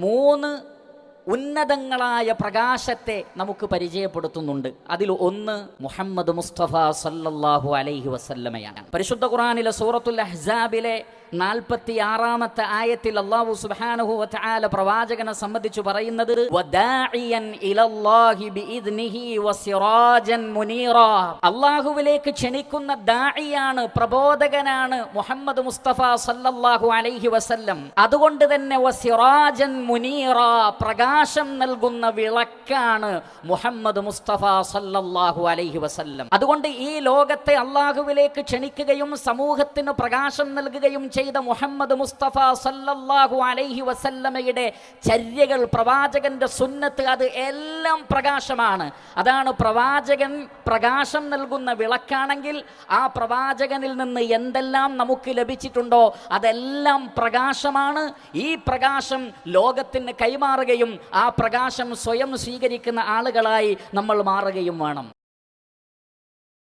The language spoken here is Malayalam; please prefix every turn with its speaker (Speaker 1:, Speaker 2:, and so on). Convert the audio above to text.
Speaker 1: 3 ഉന്നതങ്ങളായ പ്രകാശത്തെ നമുക്ക് പരിചയപ്പെടുത്തുന്നുണ്ട്. അതിൽ ഒന്ന് മുഹമ്മദ് മുസ്തഫ സല്ലല്ലാഹു അലൈഹി വസല്ലമയാണ്. പരിശുദ്ധ ഖുർആനിലെ സൂറത്തുൽ അഹ്സാബിലെ 46-ാമത്തെ ആയത്തിൽ അല്ലാഹു സുബ്ഹാനഹു വ തആല പ്രവാചകനെ സംബന്ധിച്ചു പറയുന്നത് വദാഇയൻ ഇലല്ലാഹി ബിഇദ്നിഹി വസിറാജൻ മുനീറാ. അല്ലാഹുവിലേക്ക് ക്ഷണിക്കുന്ന ദാഇയാണ്, പ്രബോധകനാണ് മുഹമ്മദ് മുസ്തഫ സല്ലല്ലാഹു അലൈഹി വസല്ലം. അതുകൊണ്ട് തന്നെ വസിറാജൻ മുനീറാ, പ്രകാശം നൽകുന്ന വിളക്കാണ് മുഹമ്മദ് മുസ്തഫ സല്ലല്ലാഹു അലൈഹി വസല്ലം. അതുകൊണ്ട് ഈ ലോകത്തെ അല്ലാഹുവിലേക്ക് ക്ഷണിക്കുകയും സമൂഹത്തിന് പ്രകാശം നൽകുകയും ചെയ്ത മുഹമ്മദ് മുസ്തഫ സല്ലല്ലാഹു അലൈഹി വസല്ലമയുടെ ചര്യകൾ, പ്രവാചകന്റെ സുന്നത്ത്, അത് എല്ലാം പ്രകാശമാണ്. അതാണ് പ്രവാചകൻ പ്രകാശം നൽകുന്ന വിളക്കാണെങ്കിൽ ആ പ്രവാചകനിൽ നിന്ന് എന്തെല്ലാം നമുക്ക് ലഭിച്ചിട്ടുണ്ടോ അതെല്ലാം പ്രകാശമാണ്. ഈ പ്രകാശം ലോകത്തിന് കൈമാറുകയും ആ പ്രകാശം സ്വയം സ്വീകരിക്കുന്ന ആളുകളായി നമ്മൾ മാറുകയും വേണം.